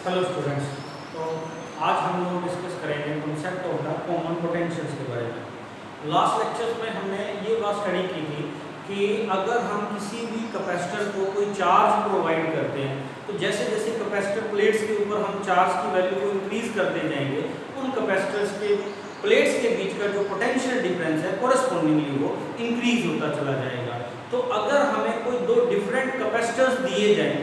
Hello students. तो आज हम लोग डिस्कस करेंगे concept of the common potentials के बारे में। लास्ट लेक्चर्स में हमने ये बात स्टडी की थी कि अगर हम किसी भी कैपेसिटर को कोई चार्ज प्रोवाइड करते हैं तो जैसे जैसे कैपेसिटर प्लेट्स के ऊपर हम चार्ज की वैल्यू को इंक्रीज करते जाएंगे, उन कैपेसिटर्स के प्लेट्स के बीच का जो पोटेंशियल डिफरेंस है कोरस्पॉन्डिंगली वो इंक्रीज होता चला जाएगा। तो अगर हमें कोई दो डिफरेंट कैपेसिटर्स दिए जाएं,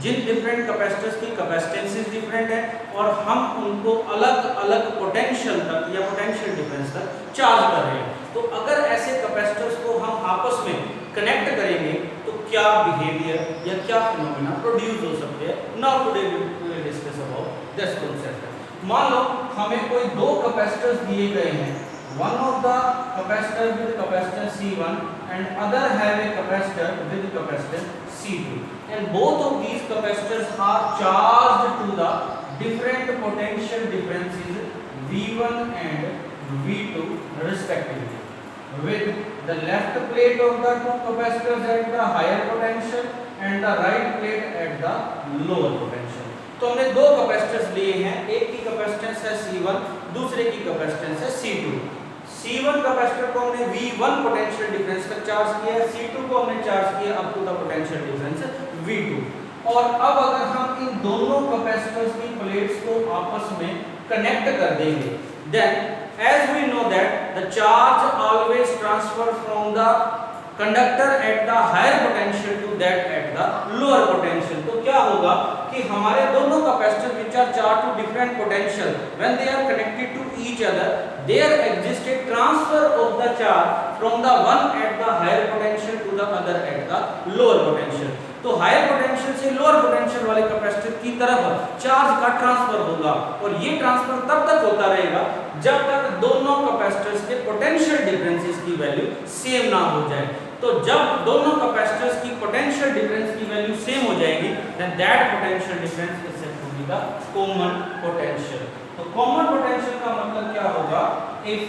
जिन डिफरेंट कैपेसिटर्स की कैपेसिटेंसेस डिफरेंट है और हम उनको अलग अलग पोटेंशियल तक या पोटेंशियल डिफरेंस तक चार्ज कर रहे हैं, तो अगर ऐसे कैपेसिटर्स को हम आपस में कनेक्ट करेंगे तो क्या बिहेवियर या क्या फिनोमेना प्रोड्यूस हो सकते हैं। Now today we will discuss about this concept. मान लो हमें कोई दो कैपेसिटर्स दिए गए हैं, one of the capacitor with capacitor C1 and other have a capacitor with capacitor C2, and both of these capacitors are charged to the different potential differences V1 and V2 respectively, with the left plate of the two capacitors at the higher potential and the right plate at the lower potential। तो हमने दो capacitors लिए हैं, एक की capacitance है C1, दूसरे की कैपेसिटेंस है C2। C1 कैपेसिटर को हमने V1 पोटेंशियल डिफरेंस तक चार्ज किया है, C2 को हमने चार्ज किया up to the potential difference V2। और अब अगर हम इन दोनों कैपेसिटर्स की प्लेट्स को आपस में कनेक्ट कर देंगे, then as we know that the charge always transfer from the conductor at the higher potential to that at the lower potential. तो क्या होगा कि हमारे दोनों capacitor which are charge to different potential, when they are connected to each other, there exist a transfer of the charge from the one at the higher potential to the other at the lower potential. तो higher potential से lower potential वाले capacitor की तरफ charge का transfer होगा, और ये transfer तब तक होता रहेगा जब तक दोनों कैपेसिटर्स के पोटेंशियल डिफरेंसेस की वैल्यू सेम ना हो जाए। तो जब दोनों कैपेसिटर्स की पोटेंशियल डिफरेंस की वैल्यू सेम हो जाएगी, then that potential difference is said to be the common potential. तो कॉमन पोटेंशियल का मतलब क्या होगा? If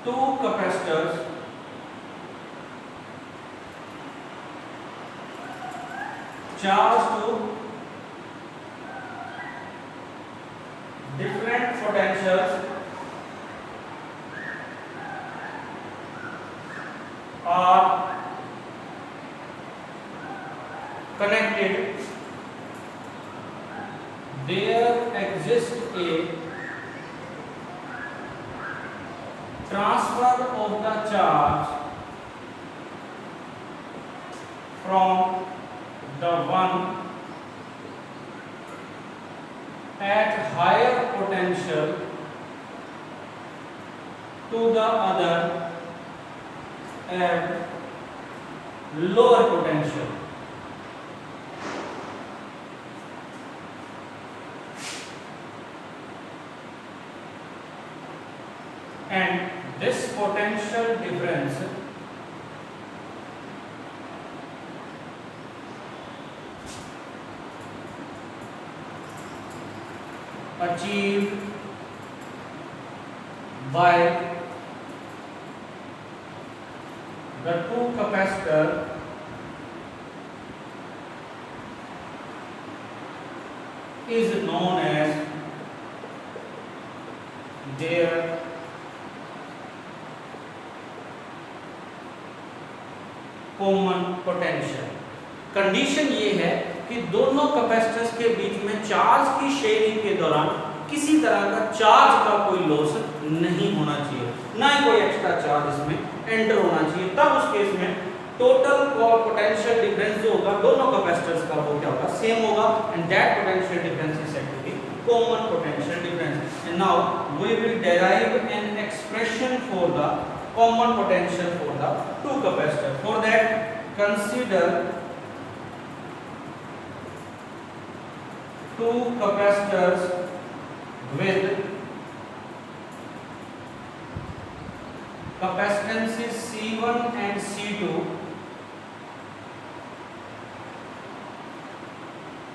two capacitors charged to different potentials are connected, there exists a transfer of the charge from the one at higher potential to the other at lower potential। And this potential difference achieved by the two capacitor is known as their common potential. Condition ये है कि दोनों capacitors के बीच में charge की sharing के दौरान किसी तरह का चार्ज का कोई लॉस नहीं होना चाहिए, ना ही कोई एक्स्ट्रा चार्ज इसमें एंटर होना चाहिए। तब उस केस में टोटल पोटेंशियल डिफरेंस जो होगा दोनों कैपेसिटर्स का वो क्या होगा? सेम होगा, and that potential difference is said to be common potential difference. And now we will derive an expression for the common potential for the two capacitor। For that, consider two capacitors with capacitances C1 and C2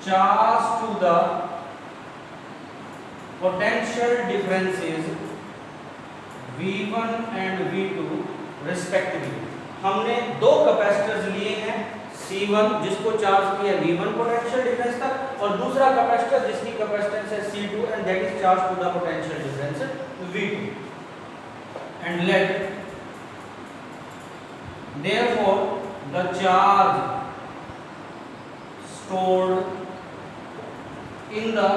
charged to the potential differences V1 and V2 respectively। हमने दो capacitors लिए हैं, C1 C1 जिसको charge किया V1 potential difference तक, और दूसरा capacitor जिसकी कैपेसिटेंस है C2 and that is charge to the potential difference V2 and let therefore the charge stored in the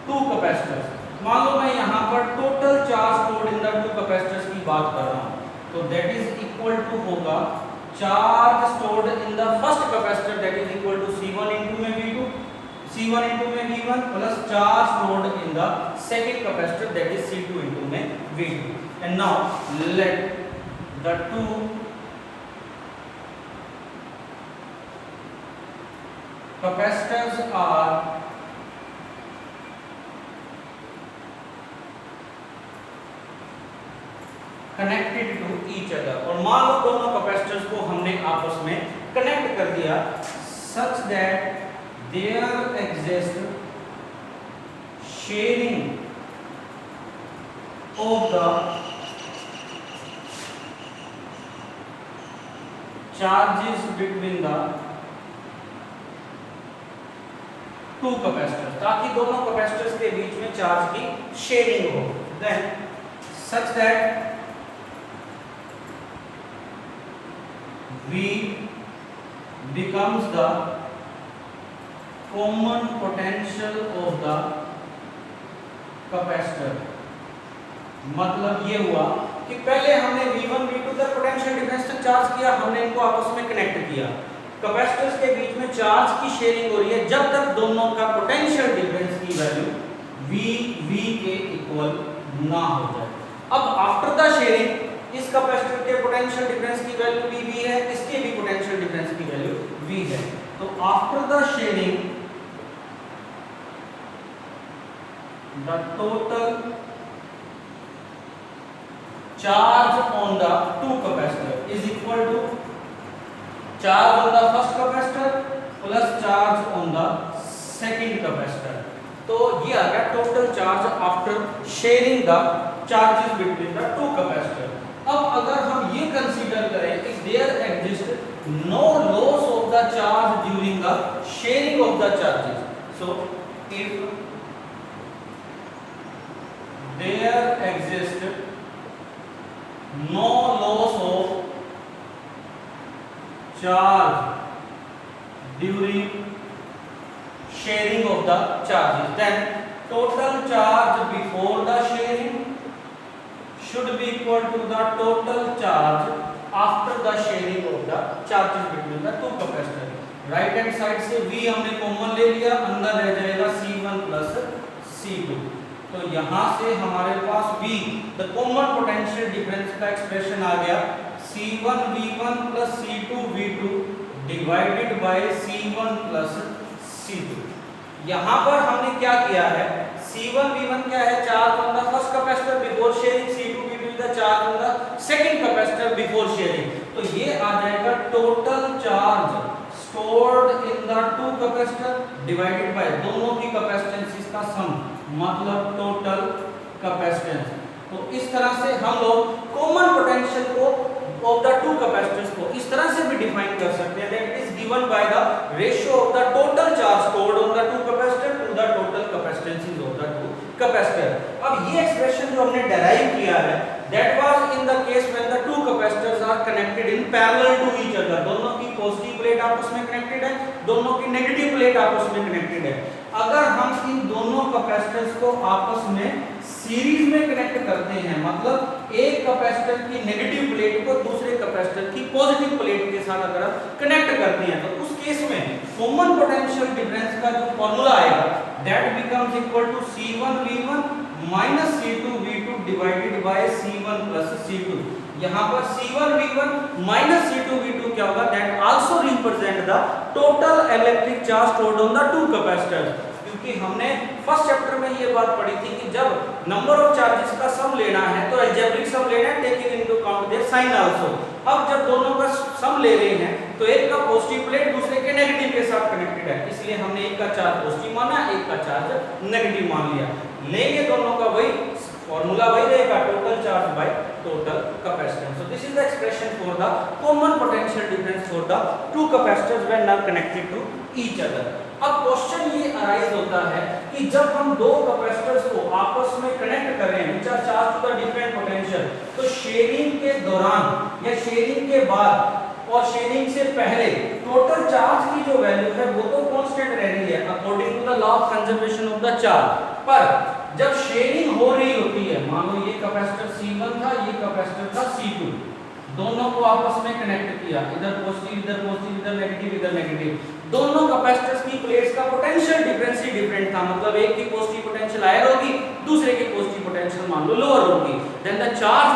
two capacitors, मान लो मैं यहाँ पर total charge stored in the two capacitors की बात कर रहा हूँ, तो दैट इज इक्वल टू होगा charge stored in the first capacitor that is equal to C1 into में V2, C1 इनटू में V1 plus charge stored in the second capacitor that is C2 into में V2. And now let the two capacitors are connected to each other, और मान लो दोनों capacitors को हमने आपस में कनेक्ट कर दिया such that there exists sharing of the charges between the two capacitors, ताकि दोनों कैपेसिटर्स के बीच में चार्ज की शेयरिंग हो, then such that V becomes the common potential of the capacitor. मतलब ये हुआ कि पहले हमने V1 V2 तक पोटेंशियल डिफरेंस तक चार्ज किया, हमने इनको आपस में कनेक्ट किया, कैपेसिटर्स के बीच में चार्ज की शेयरिंग हो रही है जब तक दोनों का पोटेंशियल डिफरेंस की वैल्यू V के इक्वल ना हो जाए. अब आफ्टर द शेयरिंग इस कैपेसिटर के पोटेंशियल डिफरेंस की वैल्यू V है, इसके भी पोटेंशियल डिफरेंस की वैल्यू V है. तो after the sharing the total charge on the two capacitor is equal to charge on the first capacitor plus charge on the second capacitor. तो ये आ गया total charge after sharing the charges between the two capacitor. अब अगर हम ये consider करें कि there exist no loss of the charge during the sharing of the charges, so if there exist no loss of charge during sharing of the charges, then total charge before the sharing should be equal to the total charge after the sharing of the charges between the two capacitors. Right hand side से V हमने common ले लिया, अंदर रह जाएगा C1 plus C2. तो यहाँ से हमारे पास V the common potential difference का एक्सप्रेशन आ गया C1 V1 plus C2 V2 divided by C1 plus C2. यहाँ पर हमने क्या किया है, C1 V1 क्या है, charge on the first capacitor before sharing, C2 V2 is the charge on the second capacitor before sharing. तो ये आ जाएगा total charge stored in the two capacitor divided by दोनों की कैपेसिटेंस का सम, मतलब टोटल कैपेसिटेंस. तो इस तरह से हम लोग कॉमन पोटेंशियल को ऑफ द टू कैपेसिटर्स को इस तरह से भी डिफाइन कर सकते हैं that is given by the ratio of the total charge stored on the two capacitor to the total capacitances of the two capacitor. अब ये एक्सप्रेशन जो हमने डेराइव किया है that was in the case when the two capacitors are connected in parallel to each other. दोनों की positive plate आपस में कनेक्टेड है, दोनों की नेगेटिव प्लेट आपस में कनेक्टेड है. अगर हम इन दोनों कैपेसिटर्स को आपस में सीरीज में कनेक्ट करते हैं, मतलब एक कैपेसिटर की नेगेटिव प्लेट को दूसरे कैपेसिटर की पॉजिटिव प्लेट के साथ अगर कनेक्ट करते हैं, तो उस केस में कॉमन पोटेंशियल डिफरेंस का जो फॉर्मूला आएगा that becomes equal to C1 V1 minus C2 V2 divided by C1 plus C2. यहाँ पर C1 V1 minus C2 V2 क्या होगा, that also represent the total electric charge stored on the two capacitors. क्योंकि हमने first chapter में ये बात पढ़ी थी कि जब नंबर ऑफ चार्जेस का सम लेना है तो अलजेब्रिक सम लेना है taking into account their sign also. अब जब दोनों का सम ले रहे हैं तो एक का पॉजिटिव प्लेट दूसरे के नेगेटिव के साथ कनेक्टेड है, इसलिए हमने एक का चार्ज पॉजिटिव माना, एक का चार्ज नेगेटिव मान लिया. लेंगे दोनों का वही फॉर्मूला वही रहेगा, total charge by total capacitance. So this is the expression for the common potential difference for the two capacitors when are connected to each other. अब क्वेश्चन ये अराइज होता है कि जब हम दो कैपेसिटर्स को आपस में कनेक्ट कर रहे हैं which are charged to the different potential, तो शेयरिंग के दौरान या शेयरिंग के बाद और शेयरिंग से पहले टोटल चार्ज की जो वैल्यू है वो तो कांस्टेंट रह रही है according to the law of conservation of the charge. पर जब शेयरिंग हो रही होती है, मान लो ये कैपेसिटर C1 था, ये कैपेसिटर था C2, दोनों को आपस में कनेक्ट किया, इधर पॉजिटिव इधर नेगेटिव, दोनों कैपेसिटर्स की प्लेट्स का पोटेंशियल डिफरेंस ही डिफरेंट था. मतलब एक की पॉजिटिव पोटेंशियल हायर होगी, दूसरे की पॉजिटिव पोटेंशियल मान लो लोअर होगी. Then the charge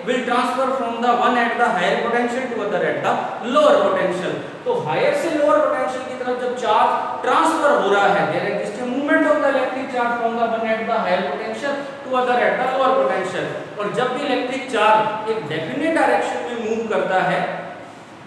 will transfer from the one at the higher potential to other at the lower potential. तो हायर से लोअर पोटेंशियल की तरफ जब चार्ज ट्रांसफर हो रहा है, there exists a movement of the electric charge from the one at the higher potential to other at the lower potential. और जब भी इलेक्ट्रिक चार्ज एक डेफिनेट डायरेक्शन में मूव करता है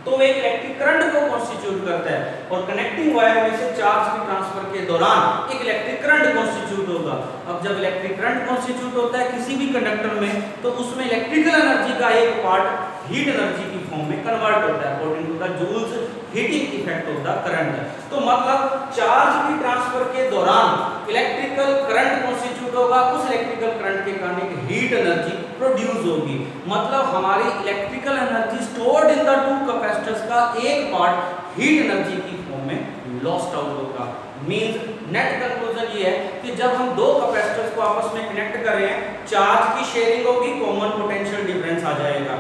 तो एक इलेक्ट्रिक करंट को कॉन्स्टिट्यूट करता है, और कनेक्टिंग वायर में से चार्ज के ट्रांसफर के दौरान एक इलेक्ट्रिक करंट कॉन्स्टिट्यूट होगा. अब जब इलेक्ट्रिक करंट कॉन्स्टिट्यूट होता है किसी भी कंडक्टर में, तो उसमें इलेक्ट्रिकल एनर्जी का एक पार्ट हीट एनर्जी की फॉर्म में कन्वर्ट होता है according to the Joule's heating effect of the current. तो मतलब चार्ज की ट्रांसफर के दौरान इलेक्ट्रिकल करंट कॉन्स्टिट्यूट होगा, उस इलेक्ट्रिकल करंट के कारण एक हीट एनर्जी प्रोड्यूस होगी. मतलब हमारी electrical energy stored in the two capacitors का एक पार्ट हीट एनर्जी की फॉर्म में लॉस्ट आउट होगा. मींस नेट कंक्लूजन ये है कि जब हम दो कैपेसिटर्स को आपस में कनेक्ट कर रहे हैं, चार्ज की शेयरिंग होगी, कॉमन पोटेंशियल डिफरेंस आ जाएगा.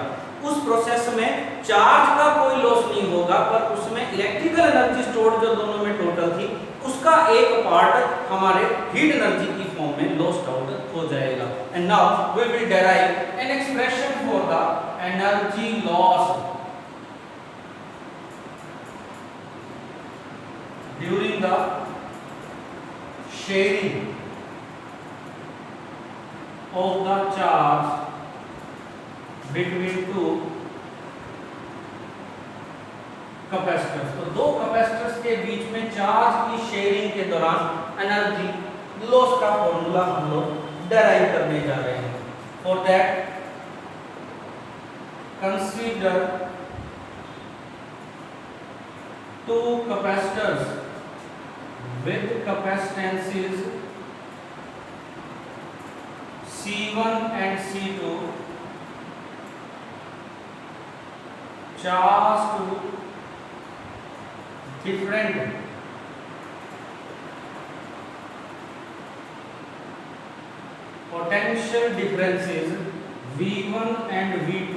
उस प्रोसेस में चार्ज का कोई लॉस नहीं होगा, पर उसमें इलेक्ट्रिकल एनर्जी स्टोर्ड जो दोनों में टोटल थी उसका एक पार्ट हमारे हीट एनर्जी की फॉर्म में लॉस्ट आउट हो जाएगा. And now we will derive an expression for the energy loss during the sharing of the charge between two capacitors. तो दो कैपेसिटर्स के बीच में चार्ज की शेयरिंग के दौरान एनर्जी लॉस का फॉर्मूला हम लोग डेराइव करने जा रहे हैं. For that consider two capacitors with capacitances C1 and C2 charged to different potential differences V1 and V2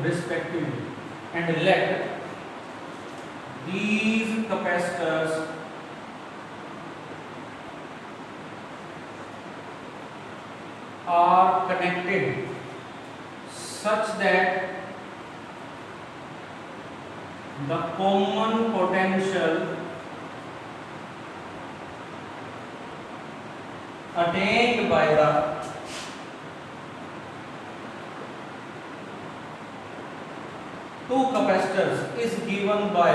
respectively, and let these capacitors are connected such that the common potential attained by the two capacitors is given by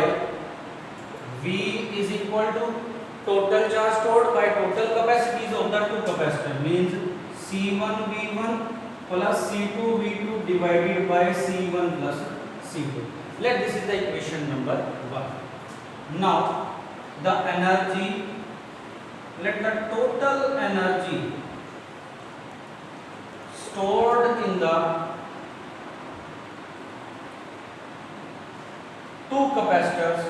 V is equal to total charge stored by total capacities of the two capacitors, means C1 V1 plus C2 V2 divided by C1 plus C2. Let this is the equation number 1. Now the energy, let the total energy stored in the two capacitors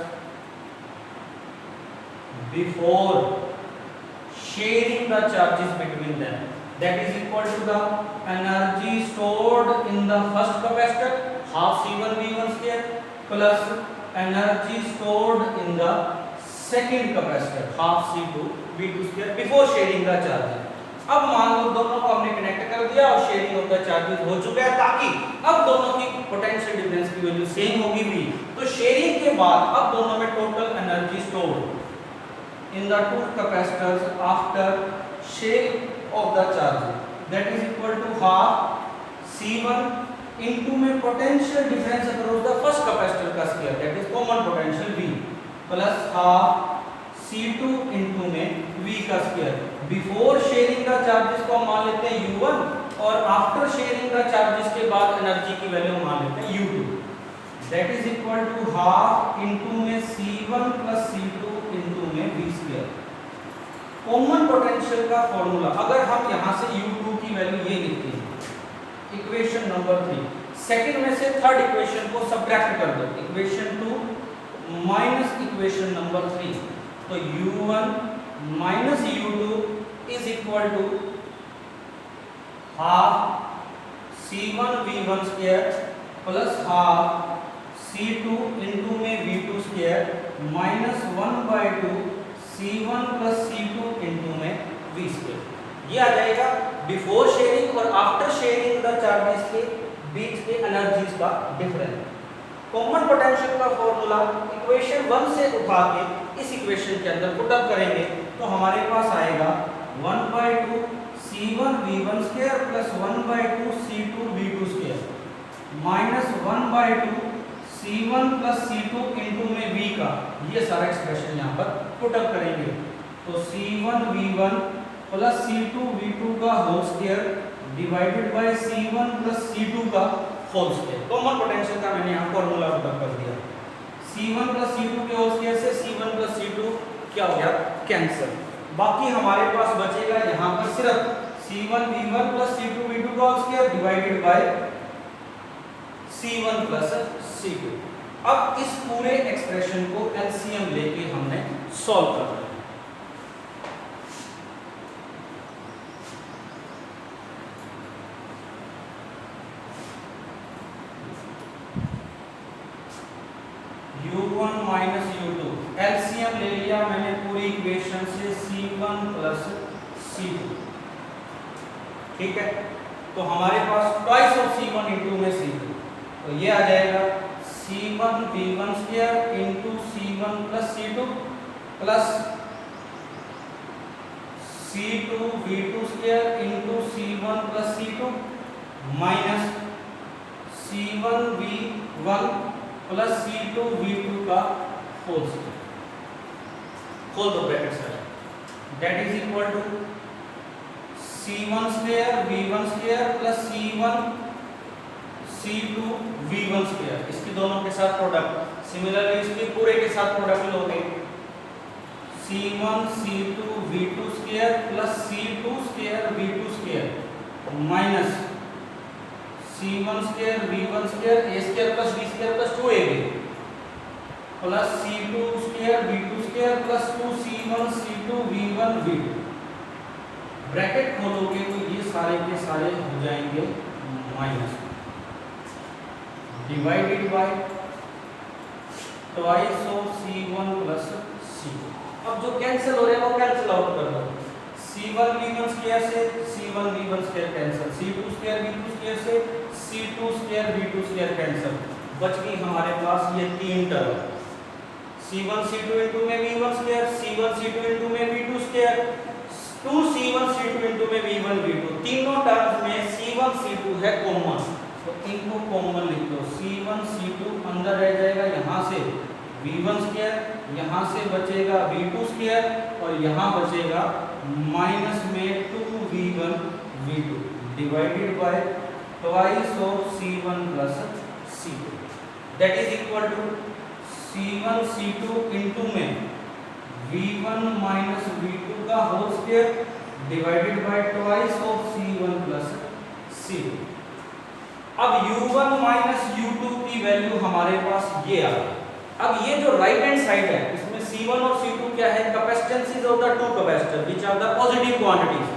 before sharing the charges between them, that is equal to the energy stored in the first capacitor half C1 V1 square plus energy stored in the second capacitor half C2 V2 square before sharing the charges. अब मान लो दोनों को हमने connect कर दिया और sharing of the charges हो चुका है, ताकि अब दोनों की पोटेंशियल डिफरेंस की वैल्यू सेम होगी भी. तो शेयरिंग के बाद अब दोनों में total energy stored in the two capacitors after sharing of the charges, that is equal to half C1 into में potential difference across the first capacitor का square, that is common potential V, plus half C2 into में V का square. Before sharing का charges को मान लेते हैं U1 और आफ्टर शेयरिंग द चार्जेस के बाद एनर्जी की वैल्यू मान लेते हैं U2, that is equal to half into में C1 प्लस C2 इनटू में V स्क्वायर। कॉमन पोटेंशियल का फॉर्मूला अगर हम यहां से U2 की वैल्यू ये लिखते हैं, इक्वेशन नंबर 3, सेकंड में से थर्ड इक्वेशन को सब्ट्रैक्ट कर दो, इक्वेशन 2 माइनस इक्वेशन नंबर 3, तो U1 minus U2 is equal to half C1 V1 square plus half C2 into में V2 square minus 1/2 C1 plus C2 into में V square. ये आ जाएगा बिफोर शेयरिंग और आफ्टर शेयरिंग द चार्जेस के बीच के एनर्जीज का डिफरेंस। कॉमन पोटेंशियल का फॉर्मूला इक्वेशन 1 से उठा के इस इक्वेशन के अंदर पुट अप करेंगे तो हमारे पास आएगा 1/2 C1 V1 square plus 1/2 C2 V2 square minus 1/2 C1 plus C2 into में V का, ये सारा एक्सप्रेशन यहाँ पर पुट अप करेंगे तो C1 V1 plus C2 V2 का whole square divided by C1 plus C2 का होल स्क्वायर। कॉमन पोटेंशियल का मैंने यहाँ फॉर्मूला पुट अप कर दिया। C1 प्लस C2 के होल स्क्वायर से C1 प्लस C2 क्या हो गया, कैंसिल। बाकी हमारे पास बचेगा यहाँ पर सिर्फ C1 V1 plus C2 V2 का whole square divided by C1 plus C2। अब इस पूरे एक्सप्रेशन को एलसीएम लेके हमने सॉल्व करना है। U1 माइनस U2 एलसीएम ले लिया मैंने पूरी इक्वेशन से C1 प्लस C2, ठीक है। तो हमारे पास ट्वाइस ऑफ C1 इनटू में C2, तो ये आ जाएगा C1 V1 square into C1 plus C2 plus C2 V2 square into C1 plus C2 minus C1 V1 plus C2 V2 का होल स्क्वायर, खोल दो bracket sir, that is equal to C1 square V1 square plus C1 C2 V1 square, इसके दोनों के साथ product, similarly इसके पूरे के साथ प्रोडक्ट लोगे C1 C2 V2 square plus C2 square V2 square minus C1 square V1 square A square plus B square plus 2AB plus C2 square V2 square plus 2C1 C2 V1 V2, bracket खोलोगे तो ये सारे के सारे हो जाएंगे minus, divided by twice of C1 plus C2। अब जो कैंसिल हो रहे हैं वो कैंसिल आउट कर दो, C1 V1 स्क्वायर से C1 V1 square cancel, C2 square V2 square से C2 square V2 square cancel, बच गई हमारे पास ये तीन टर्म C1 C2 इनटू में V1 square, C1 C2 into में V2 square, 2C1 C2 into में V1 V2, तीनों टर्म्स में C1 C2 है कॉमन, तो इनको कॉमन लिख दो। C1 C2 अंदर रह जाएगा, यहाँ से V1 स्क्वायर, यहाँ से बचेगा V2 स्क्वायर और यहाँ बचेगा माइनस में 2V1 V2 divided by twice of C1 plus C2, that is equal to C1 C2 into में V1 माइनस V2 का whole square divided by twice of C1 plus C2। अब U1 minus U2 की value हमारे पास ये आ गई। अब ये जो राइट हैंड साइड है इसमें C1 और C2 क्या है, capacitances of the two capacitor which are the positive quantities.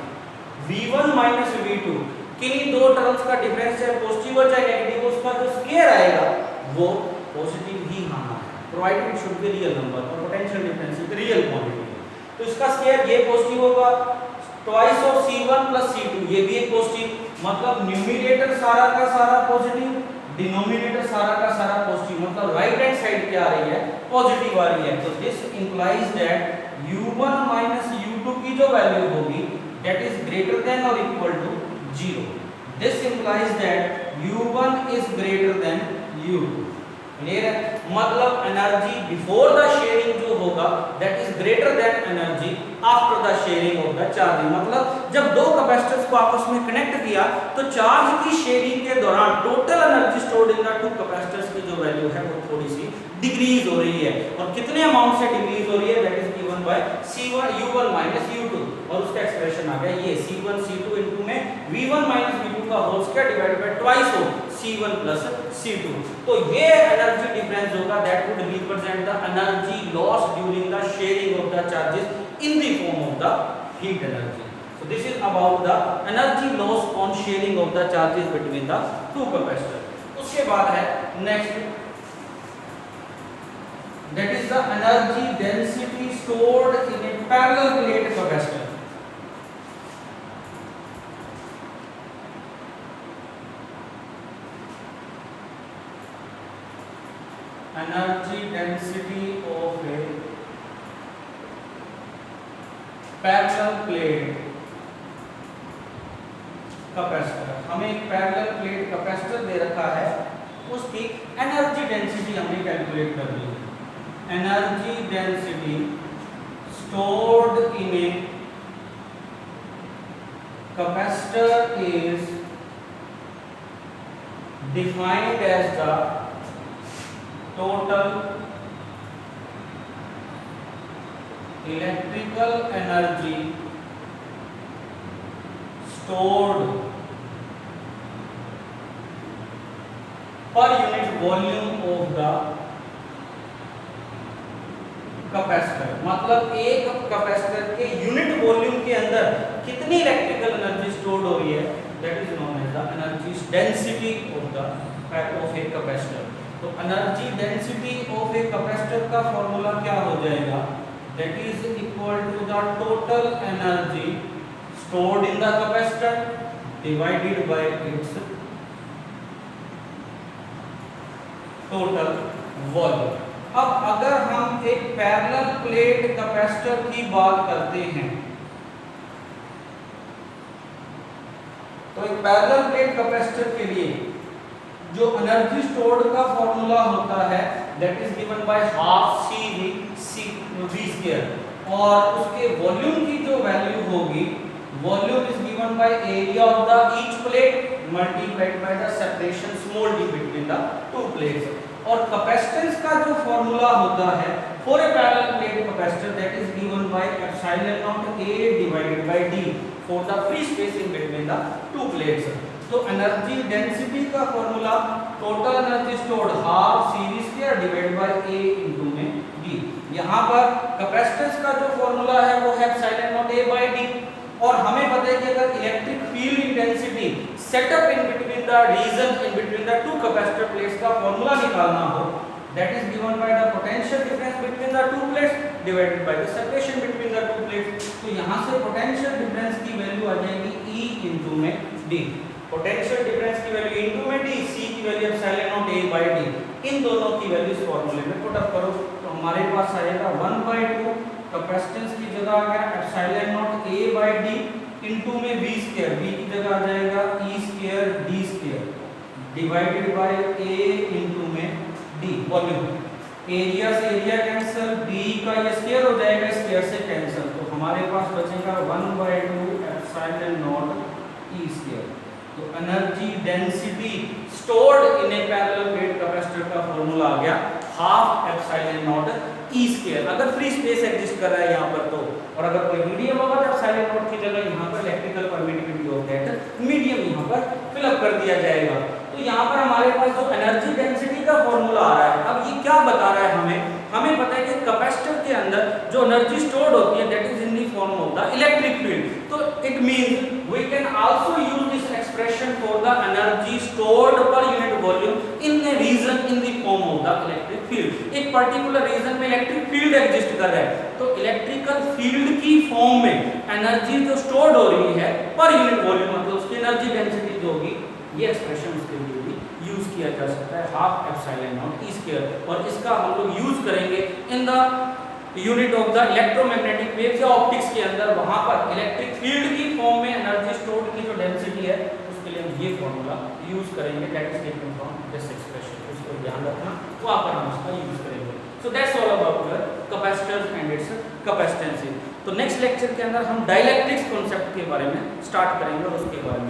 V1 minus V2 किन्हीं दो टर्म्स का डिफरेंस चाहे पॉजिटिव हो चाहे नेगेटिव, उसका जो स्क्वायर आएगा वो पॉजिटिव ही आना है, provided it should be real number और potential difference is real quantity. तो इसका स्क्वायर ये पॉजिटिव होगा, twice of C1 plus C2 ये भी एक पॉजिटिव, मतलब न्यूमरेटर सारा का सारा पॉजिटिव, डिनोमिनेटर सारा का सारा पॉजिटिव, मतलब राइट हैंड साइड क्या आ रही है, पॉजिटिव आ रही है। तो this implies that U1 minus U2 की जो वैल्यू होगी दैट इज ग्रेटर देन और equal to 0। This implies that U1 is greater than U2। Clear है? मतलब एनर्जी बिफोर द शेयरिंग जो होगा that is greater than energy after the sharing of the charging. मतलब जब दो capacitors को आपस में कनेक्ट किया तो चार्ज की शेयरिंग के दौरान total energy stored in the two capacitors की जो वैल्यू है वो थोड़ी सी डिक्रीज हो रही है। और कितने अमाउंट से डिक्रीज हो रही है? That is given bye C1 U1 minus U2। और उसका एक्सप्रेशन आ गया ये C1 C2 इनटू में V1 माइनस V2 का whole square divided by twice of C1 plus C2। तो ये एनर्जी डिफरेंस होगा that would represent the energy loss during the sharing of the charges in the form of the heat energy. So this is about the energy loss on sharing of the charges between the two capacitors. उसके बाद है next, that is the energy density stored in a parallel plate capacitor. Energy density of a parallel plate capacitor. हमें एक parallel plate capacitor दे रखा है, उसकी energy density हमें calculate करनी है। Energy density stored in a capacitor is defined as the total electrical energy stored per unit volume of the capacitor. मतलब एक कैपेसिटर के यूनिट वॉल्यूम के अंदर कितनी इलेक्ट्रिकल एनर्जी स्टोर्ड हो रही है that is known as the energy density of a capacitor. तो energy density of a capacitor का फॉर्मूला क्या हो जाएगा? That is equal to the total energy stored in the capacitor divided by its total volume। अब अगर हम एक parallel plate capacitor की बात करते हैं तो एक पैरेलल प्लेट कैपेसिटर के लिए जो एनर्जी स्टोर्ड का फॉर्मूला होता है that is given by half CV square और उसके वॉल्यूम की जो वैल्यू होगी volume is given by area of the each plate multiplied by the separation small d between the two plates। और capacitance का जो फॉर्मूला होता है for a parallel plate capacitor that is given by epsilon naught A divided by D for the free space in between the two plates। तो energy density का formula total energy stored half CV square divided by A into में D। यहाँ पर capacitance का जो formula है वो है epsilon naught A by D। और हमें पता है कि अगर electric field intensity setup in between the region in between the two capacitor plates का फॉर्मूला निकालना हो that is given by the potential difference between the two plates divided by the separation between the two plates. तो यहां से potential difference की value आ जाएगी E into में D। पोटेंशियल डिफरेंस की वैल्यू इनटू में D, C की value epsilon naught A by D। इन दोनों की वैल्यू इस फार्मूले में पुट अप करो तो हमारे पास आएगा 1/2 कैपेसिटेंस की जगह आ गया epsilon naught A by D into में V स्क्वायर, V की जगह आ जाएगा E square D square divided by A into में D वॉल्यूम। एरिया से एरिया कैंसिल, D का ये स्क्वायर हो जाएगा स्क्वायर से कैंसिल तो हमारे पास बचेगा 1/2 एप्सिलॉन नॉट E स्क्वायर। तो energy density stored in A parallel plate capacitor का फॉर्मूला आ गया half epsilon naught E square. अगर फ्री स्पेस एग्जिस्ट कर रहा है यहाँ पर तो, और अगर कोई मीडियम होगा तो एप्सिलॉन नॉट की जगह यहाँ पर electrical permittivity of that medium यहाँ पर फिलअप कर दिया जाएगा। तो यहाँ पर हमारे पास जो एनर्जी डेंसिटी का फॉर्मूला आ रहा है, अब ये क्या बता रहा है हमें पता है कि कैपेसिटर के अंदर जो एनर्जी स्टोर्ड होती है that is in the form of the electric field. तो it means we can also use this expression for the energy stored per unit volume in a region in the form of the electric field. एक particular region में electric field exist कर रहा है तो electrical field की form में energy जो stored हो रही है पर यूनिट वॉल्यूम मतलब उसकी एनर्जी डेंसिटी जो होगी ये एक्सप्रेशन उसके लिए भी यूज किया जा सकता है half epsilon naught E square. और इसका हम लोग यूज करेंगे in the unit of the electromagnetic waves या ऑप्टिक्स के अंदर, वहां पर इलेक्ट्रिक फील्ड की फॉर्म में एनर्जी स्टोर्ड की जो डेंसिटी है उसके लिए हम ये फॉर्मूला यूज करेंगे that is taken from this expression. इसको ध्यान रखना। वहाँ पर हम उसका यूज करेंगे। So that's all about capacitors and its capacitancy. तो नेक्स्ट लेक्चर के अंदर हम डाइलेक्ट्रिक्स कॉन्सेप्ट के बारे में स्टार्ट करेंगे और उसके बारे में